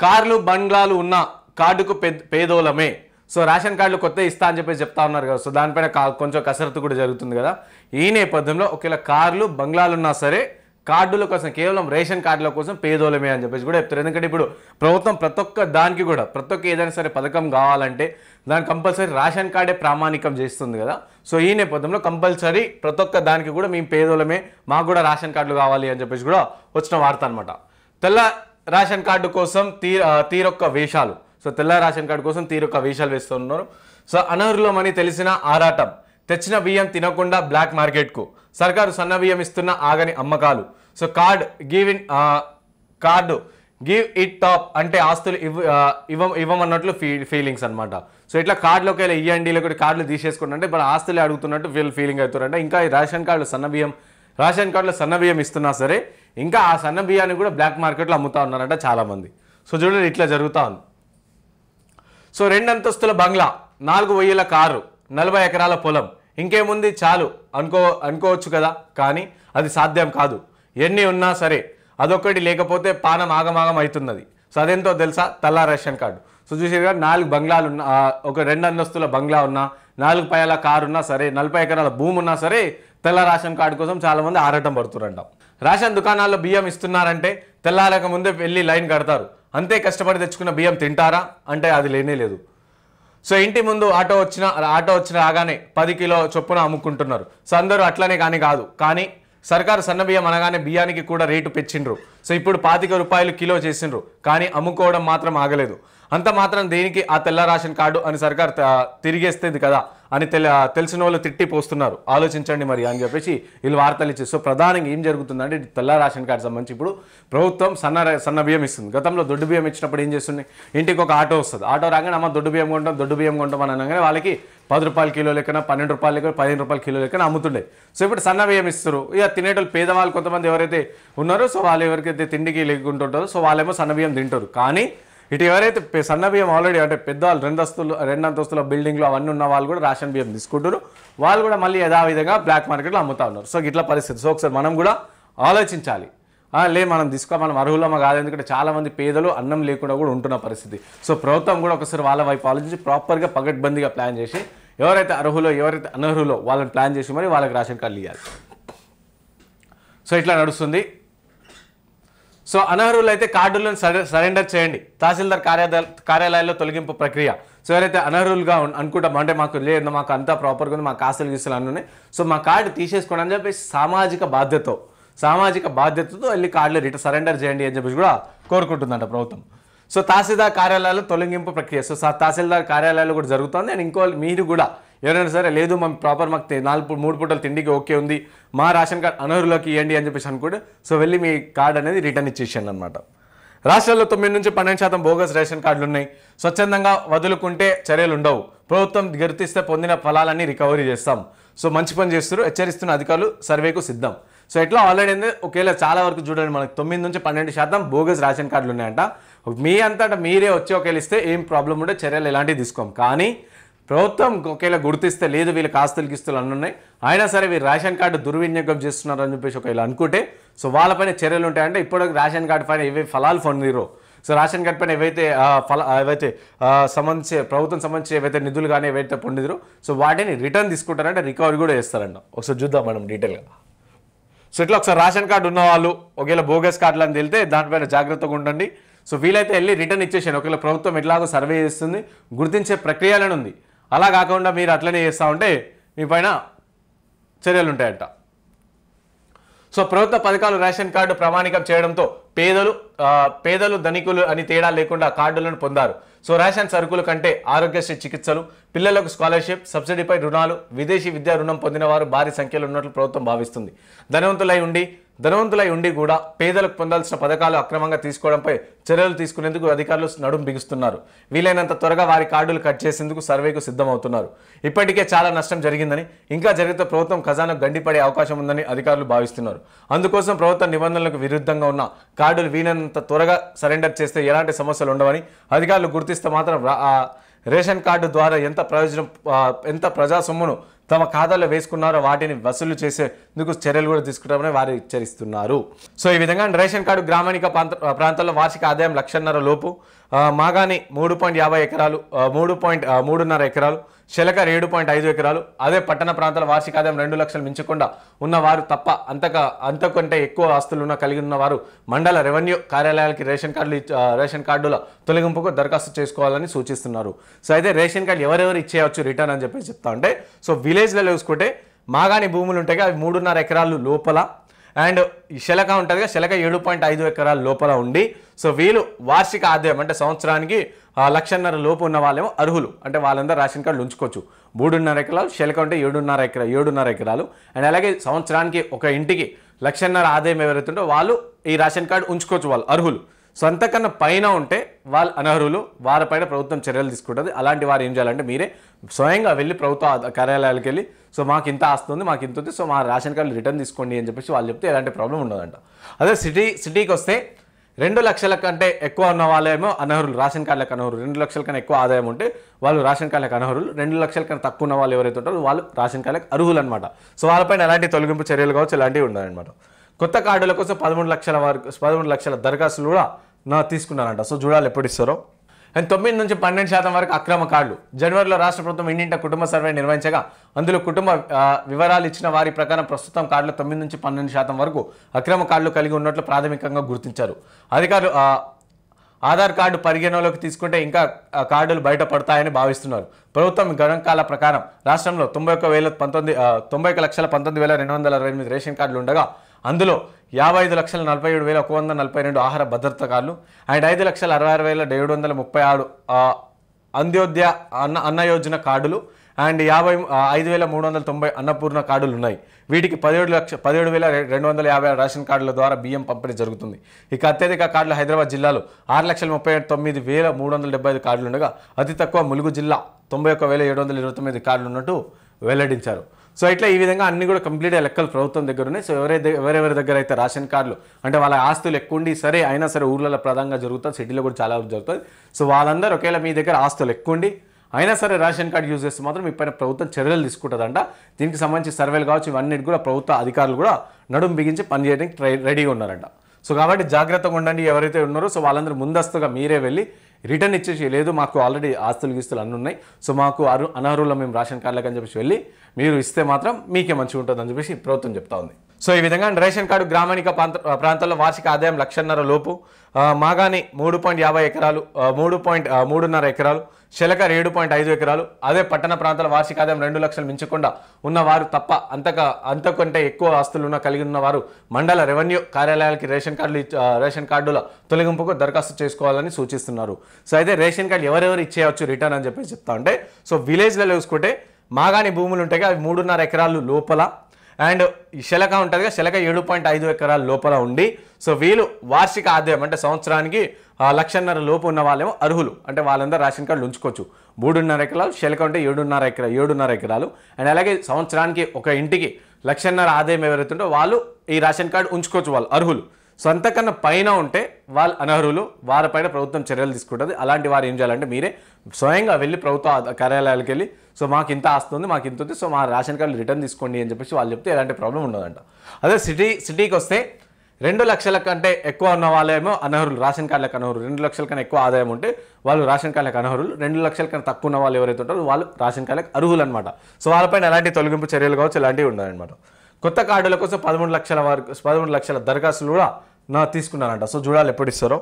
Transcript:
కార్లు బంగ్లాలు ఉన్న కార్డుకు పేదోలమే. సో రేషన్ కార్డులు కొత్త ఇస్తా అని చెప్పేసి చెప్తా ఉన్నారు కదా. సో దానిపైన కొంచెం కసరత్తు కూడా జరుగుతుంది కదా. ఈ నేపథ్యంలో ఒకవేళ కార్లు బంగ్లాలు ఉన్నా సరే కార్డుల కోసం కేవలం రేషన్ కార్డుల కోసం పేదోలమే అని చెప్పేసి కూడా చెప్తారు. ఎందుకంటే ఇప్పుడు ప్రభుత్వం ప్రతి ఒక్క దానికి కూడా ప్రతి ఒక్క ఏదైనా సరే పథకం కావాలంటే దానికి కంపల్సరీ రేషన్ కార్డే ప్రామాణికం చేస్తుంది కదా. సో ఈ నేపథ్యంలో కంపల్సరీ ప్రతి ఒక్క దానికి కూడా మేము పేదోలమే, మాకు కూడా రేషన్ కార్డులు కావాలి అని చెప్పేసి కూడా వచ్చిన వార్త అనమాట. తెల్ల రేషన్ కార్డు కోసం తీరొక్క వేషాలు. సో తెల్ల రేషన్ కార్డు కోసం తీరొక్క వేషాలు వేస్తున్నారు. సో అనర్హులమని తెలిసిన ఆరాటం, తెచ్చిన బియ్యం తినకుండా బ్లాక్ మార్కెట్కు, సర్కారు సన్న బియ్యం ఇస్తున్న ఆగని అమ్మకాలు. So card give it top అంటే ఆస్తులు ఇవ్వమన్నట్లు ఫీలింగ్స్ అనమాట. సో ఇట్లా కార్డులోకి వెళ్ళి ఇవ్వండి, లేకపోతే కార్డులు తీసేసుకుంటే ఇప్పుడు ఆస్తులే అడుగుతున్నట్టు ఫీలింగ్ అవుతారంటే. ఇంకా ఈ రేషన్ కార్డులు సన్న బియ్యం ఇస్తున్నా సరే ఇంకా ఆ సన్న బియ్యాన్ని కూడా బ్లాక్ మార్కెట్లో అమ్ముతా ఉన్నారంట చాలామంది. సో చూడండి ఇట్లా జరుగుతూ ఉంది. సో 2 అంతస్తుల బంగ్లా, 4,000 కారు, 40 ఎకరాల పొలం, ఇంకేముంది చాలు అనుకోవచ్చు కదా, కానీ అది సాధ్యం కాదు. ఎన్ని ఉన్నా సరే అదొక్కటి లేకపోతే పానం ఆగమాగం అవుతున్నది. సో అదేంతో తెలుసా? తెల్ల రేషన్ కార్డు. సో చూసేగా 4 బంగ్లాలు ఉన్నా, ఒక 2 అంతస్తుల బంగ్లా ఉన్నా, 4 పైల కారు ఉన్నా సరే, 40 ఎకరాల భూమి ఉన్నా సరే తెల్ల రేషన్ కార్డు కోసం చాలామంది ఆరాటం పడుతున్నారంట. రేషన్ దుకాణాల్లో బియ్యం ఇస్తున్నారంటే తెల్లారక ముందే వెళ్ళి లైన్ కడతారు. అంతే కష్టపడి తెచ్చుకున్న బియ్యం తింటారా అంటే అది లేనే లేదు. సో ఇంటి ముందు ఆటో వచ్చిన రాగానే 10 కిలో చొప్పున అమ్ముకుంటున్నారు. సో అందరూ అట్లనే కాదు, కానీ సర్కారు సన్న బియ్యం అనగానే బియ్యానికి కూడా రేటు పెంచిండ్రు. సో ఇప్పుడు 25 రూపాయలు కిలో చేసిండ్రు, కానీ అమ్ముకోవడం మాత్రం ఆగలేదు. అంత మాత్రం దేనికి ఆ తెల్ల రేషన్ కార్డు అని సర్కారు తిరిగేస్తుంది కదా అని తెలిసిన వాళ్ళు తిట్టి పోస్తున్నారు. ఆలోచించండి మరి అని చెప్పేసి వీళ్ళు వార్తలు ఇచ్చారు. సో ప్రధానంగా ఏం జరుగుతుందంటే తెల్ల రేషన్ కార్డు సంబంధించి ఇప్పుడు ప్రభుత్వం సన్న బియ్యం ఇస్తుంది. గతంలో దొడ్డు బియ్యం ఇచ్చినప్పుడు ఏం చేస్తుంది, ఇంటికి ఒక ఆటో వస్తుంది. ఆటో రాగానే అమ్మ దొడ్డు బియ్యం కొంటాం అని అనగానే వాళ్ళకి 10 రూపాయల కిలో లెక్కన, 12 రూపాయల లెక్కన, 15 రూపాయల కిలో లెక్కన అమ్ముతుండే. సో ఇప్పుడు సన్న బియ్యం ఇస్తారు. ఇక తినేటోళ్ళు పేదవాళ్ళు కొంతమంది ఎవరైతే ఉన్నారో, సో వాళ్ళు ఎవరికైతే తిండికి లేకుంటుంటారో సో వాళ్ళేమో సన్న బియ్యం తింటారు. కానీ ఇటు ఎవరైతే సన్న బియ్యం ఆల్రెడీ అంటే పెద్దవాళ్ళు 2 అంతస్తుల బిల్డింగ్లు అవన్నీ ఉన్న వాళ్ళు కూడా రేషన్ బియ్యం తీసుకుంటారు. వాళ్ళు కూడా మళ్ళీ యథావిధంగా బ్లాక్ మార్కెట్లో అమ్ముతా ఉన్నారు. సో ఇట్లా పరిస్థితి. సో ఒకసారి మనం కూడా ఆలోచించాలి. మనం అర్హులమా కాదు, ఎందుకంటే చాలామంది పేదలు అన్నం లేకుండా కూడా ఉంటున్న పరిస్థితి. సో ప్రభుత్వం కూడా ఒకసారి వాళ్ళ వైపు ఆలోచించి ప్రాపర్గా పగడ్బందీగా ప్లాన్ చేసి ఎవరైతే అర్హులో ఎవరైతే అనర్హులో వాళ్ళని ప్లాన్ చేసి మరి వాళ్ళకి రేషన్ కార్డులు ఇవ్వాలి. సో ఇట్లా నడుస్తుంది. సో అనర్హులు అయితే కార్డులను సరెండర్ చేయండి. తహసీల్దార్ కార్యాలయాల్లో తొలగింపు ప్రక్రియ. సో ఎవరైతే అనర్హులుగా అనుకుంటాం అంటే మాకు లేదు, మాకు అంతా ప్రాపర్గా ఉంది, మాకు ఆస్తులు గీస్తులు అన్నీ, సో మా కార్డు తీసేసుకోండి అని చెప్పేసి సామాజిక బాధ్యతతో వెళ్ళి కార్డులు సరెండర్ చేయండి అని చెప్పేసి కూడా కోరుకుంటుందంట ప్రభుత్వం. సో తహసీల్దార్ కార్యాలయాల్లో తొలగింపు ప్రక్రియ. సో తహసీల్దార్ కార్యాలయాలు కూడా జరుగుతుంది. అండ్ ఇంకో మీరు కూడా ఎవరైనా సరే లేదు మాకు 3 పూటలు తిండికి ఓకే ఉంది, మా రేషన్ కార్డు అనర్హులకి ఇవ్వండి అని చెప్పేసి అనుకుంటే సో వెళ్ళి మీ కార్డు అనేది రిటర్న్ ఇచ్చేసాను అనమాట. రాష్ట్రాల్లో 9 నుంచి 12% బోగస్ రేషన్ కార్డులు ఉన్నాయి. స్వచ్ఛందంగా వదులుకుంటే చర్యలు ఉండవు. ప్రభుత్వం గుర్తిస్తే పొందిన ఫలాలన్నీ రికవరీ చేస్తాం. సో మంచి పని చేస్తారు, హెచ్చరిస్తున్న అధికారులు సర్వేకు సిద్ధం. సో ఎట్లా ఆల్రెడీ ఒకేలా చాలా వరకు చూడండి మనకు 9 నుంచి 12% బోగస్ రేషన్ కార్డులు ఉన్నాయంట. మీ అంతటా మీరే వచ్చి ఒకవేళ ఇస్తే ఏం ప్రాబ్లం ఉంటే చర్యలు ఎలాంటివి తీసుకోం. కానీ ప్రభుత్వం ఒకవేళ గుర్తిస్తే లేదు వీళ్ళకి ఆస్తులు గిస్తులు అన్నీ ఉన్నాయి, అయినా సరే వీళ్ళు రేషన్ కార్డు దుర్వినియోగం చేస్తున్నారు అని చెప్పేసి ఒకవేళ అనుకుంటే సో వాళ్ళపైన చర్యలు ఉంటాయంటే ఇప్పుడు రేషన్ కార్డు పైన ఏవైతే ఫలాలు పొందిరో, సో రేషన్ కార్డు పైన ఏవైతే ప్రభుత్వం సంబంధించి ఏవైతే నిధులు కానీ ఏవైతే పొందిరో సో వాటిని రిటర్న్ తీసుకుంటారంటే రికవరీ కూడా చేస్తారంట. ఒకసారి చూద్దాం మనం డీటెయిల్గా. సో ఇట్లా ఒకసారి రేషన్ కార్డు ఉన్న వాళ్ళు ఒకవేళ బోగస్ కార్డులు అని తెలితే దానిపైన జాగ్రత్తగా ఉండండి. సో వీలైతే వెళ్ళి రిటర్న్ ఇచ్చేసాను. ఒకవేళ ప్రభుత్వం ఎట్లాగో సర్వే చేస్తుంది, గుర్తించే ప్రక్రియలను ఉంది. అలా కాకుండా మీరు అట్లనే చేస్తూ ఉంటే మీ పైన చర్యలు ఉంటాయంట. సో ప్రభుత్వ పథకాలు రేషన్ కార్డు ప్రామాణికం చేయడంతో పేదలు ధనికులు అని తేడా లేకుండా కార్డులను పొందారు. సో రేషన్ సరుకుల కంటే ఆరోగ్యశ్రీ చికిత్సలు, పిల్లలకు స్కాలర్షిప్, సబ్సిడీపై రుణాలు, విదేశీ విద్యా రుణం పొందిన వారు భారీ సంఖ్యలో ఉన్నట్లు ప్రభుత్వం భావిస్తుంది. ధనవంతులై ఉండి కూడా పేదలకు పొందాల్సిన పథకాలు అక్రమంగా తీసుకోవడంపై చర్యలు తీసుకునేందుకు అధికారులు నడుం బిగుస్తున్నారు. వీలైనంత త్వరగా వారి కార్డులు కట్ చేసేందుకు సర్వేకు సిద్ధమవుతున్నారు. ఇప్పటికే చాలా నష్టం జరిగిందని, ఇంకా జరిగితే ప్రభుత్వం ఖజానాకు గండిపడే అవకాశం ఉందని అధికారులు భావిస్తున్నారు. అందుకోసం ప్రభుత్వ నిబంధనలకు విరుద్ధంగా ఉన్న కార్డులు వీలైనంత త్వరగా సరెండర్ చేస్తే ఎలాంటి సమస్యలు ఉండవని, అధికారులు గుర్తిస్తే మాత్రం రేషన్ కార్డు ద్వారా ఎంత ప్రజా సొమ్మును తమ ఖాతాలో వేసుకున్నారో వాటిని వసూలు చేసేందుకు చర్యలు కూడా తీసుకుంటామని వారు హెచ్చరిస్తున్నారు. సో ఈ విధంగా రేషన్ కార్డు గ్రామీణ ప్రాంతాల్లో వార్షిక ఆదాయం 1,50,000 లోపు, మాగాని 3.50 ఎకరాలు, 3.3 ఎకరాలు, శెలక 7.5 ఎకరాలు, అదే పట్టణ ప్రాంతాల వార్షిక ఆదాయం 2 లక్షలు మించకుండా ఉన్నవారు తప్ప అంతకంటే ఎక్కువ ఆస్తులు కలిగి ఉన్నవారు మండల రెవెన్యూ కార్యాలయాలకి రేషన్ కార్డుల తొలగింపుకు దరఖాస్తు చేసుకోవాలని సూచిస్తున్నారు. సో అయితే రేషన్ కార్డు ఎవరెవరు ఇచ్చేయచ్చు రిటర్న్ అని చెప్పి చెప్తా ఉంటే, సో విలేజ్లలో చూసుకుంటే మాగాని భూములు ఉంటాయి అవి 3.5 ఎకరాలు లోపల, అండ్ శెలక ఉంటుంది కదా, శెలక 7.5 ఎకరాల లోపల ఉండి, సో వీళ్ళు వార్షిక ఆదాయం అంటే సంవత్సరానికి 1,50,000 లోపు ఉన్న వాళ్ళేమో అర్హులు, అంటే వాళ్ళందరూ రేషన్ కార్డులు ఉంచుకోవచ్చు. 3.5 ఎకరాలు, శెలక ఉంటే 7.5 ఎకరాలు, అండ్ అలాగే సంవత్సరానికి ఒక ఇంటికి 1,50,000 ఆదాయం ఎవరైతుందో వాళ్ళు ఈ రేషన్ కార్డు ఉంచుకోవచ్చు, వాళ్ళు అర్హులు. సో అంతకన్నా పైన ఉంటే వాళ్ళు అనర్హులు, వారిపైన ప్రభుత్వం చర్యలు తీసుకుంటుంది. అలాంటి వారు ఏం చేయాలంటే మీరే స్వయంగా వెళ్ళి ప్రభుత్వ కార్యాలయాలకు వెళ్ళి, సో మాకు ఇంత ఆస్తుంది, మాకు ఇంత ఉంది, సో మా రేషన్ కార్డులు రిటర్న్ తీసుకోండి అని చెప్పేసి వాళ్ళు చెప్తే ఎలాంటి ప్రాబ్లం ఉండదంట. అదే సిటీకి వస్తే 2 లక్షల కంటే ఎక్కువ ఉన్న వాళ్ళేమో అనర్హులు, రేషన్ కార్డులకు అనర్హులు. 2 లక్షల కన్నా ఎక్కువ ఆదాయం ఉంటే వాళ్ళు రేషన్ కార్డులకు అనర్హులు. 2 లక్షల కన్నా తక్కువ ఉన్న వాళ్ళు ఎవరైతే ఉంటారో వాళ్ళు రేషన్ కార్డులకు అర్హులు అనమాట. సో వాళ్ళపైన ఎలాంటి తొలగింపు చర్యలు కావచ్చు ఎలాంటివి ఉండదన్నమాట. కొత్త కార్డుల కోసం 13 లక్షల వరకు 13 లక్షల దరఖాస్తులు కూడా తీసుకున్నారంట. సో చూడాలి ఎప్పుడు ఇస్తారో. అండ్ 9 నుంచి 12% వరకు అక్రమ కార్డులు. జనవరిలో రాష్ట్ర ప్రభుత్వం ఇంటింట కుటుంబ సర్వే నిర్వహించగా అందులో కుటుంబ వివరాలు ఇచ్చిన వారి ప్రకారం ప్రస్తుతం కార్డులు 9 నుంచి 12% వరకు అక్రమ కార్డులు కలిగి ఉన్నట్లు ప్రాథమికంగా గుర్తించారు అధికారులు. ఆధార్ కార్డు పరిగణలోకి తీసుకుంటే ఇంకా కార్డులు బయటపడతాయని భావిస్తున్నారు. ప్రభుత్వం గణాంకాల ప్రకారం రాష్ట్రంలో 91,19,228 రేషన్ కార్డులు ఉండగా అందులో 55,47,142 ఆహార భద్రత కార్డులు అండ్ 5,66,736 అంత్యోదయ అన్న యోజన కార్డులు అండ్ 55,390 అన్నపూర్ణ కార్డులు ఉన్నాయి. వీటికి 17,250 రేషన్ కార్డుల ద్వారా బియ్యం పంపిణీ జరుగుతుంది. ఇక అత్యధిక కార్డులు హైదరాబాద్ జిల్లాలో 6,39,375 కార్డులు ఉండగా అతి తక్కువ ములుగు జిల్లా 91,729 కార్డులు ఉన్నట్టు వెల్లడించారు. సో ఇట్లా ఈ విధంగా అన్ని కూడా కంప్లీట్గా లెక్కలు ప్రభుత్వం దగ్గర ఉన్నాయి. సో ఎవరెవరి దగ్గర అయితే రేషన్ కార్డులు అంటే వాళ్ళ ఆస్తులు ఎక్కువ ఉండి సరే అయినా సరే ఊర్లలో ప్రధానంగా జరుగుతుంది, సిటీలో కూడా చాలా జరుగుతుంది. సో వాళ్ళందరూ ఒకవేళ మీ దగ్గర ఆస్తులు ఎక్కువ ఉండి అయినా సరే రేషన్ కార్డు యూజ్ చేస్తే మాత్రం మీ పైన ప్రభుత్వం చర్యలు తీసుకుంటుందంట. దీనికి సంబంధించి సర్వేలు కావచ్చు ఇవన్నీ కూడా ప్రభుత్వ అధికారులు కూడా నడుము బిగించి పనిచేయడానికి రెడీగా ఉన్నారంట. సో కాబట్టి జాగ్రత్తగా ఉండండి ఎవరైతే ఉన్నారో. సో వాళ్ళందరూ ముందస్తుగా మీరే వెళ్ళి రిటర్న్ ఇచ్చేసి, లేదు మాకు ఆల్రెడీ ఆస్తులు గీస్తులు అన్నీ ఉన్నాయి, సో మాకు అనర్హుల్లో మేము రేషన్ కార్డులకు అని చెప్పేసి వెళ్ళి మీరు ఇస్తే మాత్రం మీకే మంచిగా ఉంటుంది అని చెప్పేసి ప్రభుత్వం చెప్తా ఉంది. సో ఈ విధంగా రేషన్ కార్డు గ్రామీణ ప్రాంతాల్లో వార్షిక ఆదాయం 1,50,000 లోపు, మాగాని 3.50 ఎకరాలు, 3.3 ఎకరాలు, శెలక 7.5 ఎకరాలు, అదే పట్టణ ప్రాంతాల వార్షిక ఆదాయం 2 లక్షలు మించకుండా ఉన్నవారు తప్ప అంతకంటే ఎక్కువ ఆస్తులు కలిగి ఉన్నవారు మండల రెవెన్యూ కార్యాలయాలకి రేషన్ కార్డుల తొలగింపుకు దరఖాస్తు చేసుకోవాలని సూచిస్తున్నారు. సో అయితే రేషన్ కార్డు ఎవరెవరు ఇచ్చేయచ్చు రిటర్న్ అని చెప్పి చెప్తా ఉంటే, సో విలేజ్లలో చూసుకుంటే మాగాని భూములు ఉంటాయి అవి 3.5 ఎకరాలు లోపల, అండ్ శెలక ఉంటుంది కదా, శెలక 7.5 ఎకరాల లోపల ఉండి, సో వీళ్ళు వార్షిక ఆదాయం అంటే సంవత్సరానికి 1,50,000 లోపు ఉన్న వాళ్ళేమో అర్హులు, అంటే వాళ్ళందరూ రేషన్ కార్డులు ఉంచుకోవచ్చు. 3.5 ఎకరాలు, శెలక ఉంటే 7.5 ఎకరాలు, అండ్ అలాగే సంవత్సరానికి ఒక ఇంటికి 1,50,000 ఆదాయం ఎవరైతుందో వాళ్ళు ఈ రేషన్ కార్డు ఉంచుకోవచ్చు, వాళ్ళు అర్హులు. సో అంతకన్నా పైన ఉంటే వాళ్ళు అనర్హులు, వారిపైన ప్రభుత్వం చర్యలు తీసుకుంటుంది. అలాంటి వారు ఏం చేయాలంటే మీరే స్వయంగా వెళ్ళి ప్రభుత్వ కార్యాలయాలకు వెళ్ళి, సో మాకు ఇంత ఆస్తుంది, మాకు ఇంత ఉంది, సో మా రేషన్ కార్డులు రిటర్న్ తీసుకోండి అని చెప్పేసి వాళ్ళు చెప్తే ఎలాంటి ప్రాబ్లం ఉండదంట. అదే సిటీకి వస్తే 2 లక్షల కంటే ఎక్కువ ఉన్న వాళ్ళేమో అనర్హులు, రేషన్ కార్డులకు అనర్హులు. 2 లక్షల కన్నా ఎక్కువ ఆదాయం ఉంటే వాళ్ళు రేషన్ కార్డులకు అనర్హులు. 2 లక్షల కన్నా తక్కువ ఉన్న వాళ్ళు ఎవరైతే ఉంటారో వాళ్ళు రేషన్ కార్డులకు అర్హులు అనమాట. సో వాళ్ళపైన ఎలాంటి తొలగింపు చర్యలు కావచ్చు ఎలాంటివి ఉండదన్నమాట. కొత్త కార్డుల కోసం 13 లక్షల దరఖాస్తులు కూడా తీసుకున్నారంట. సో చూడాలి ఎప్పుడు ఇస్తారో.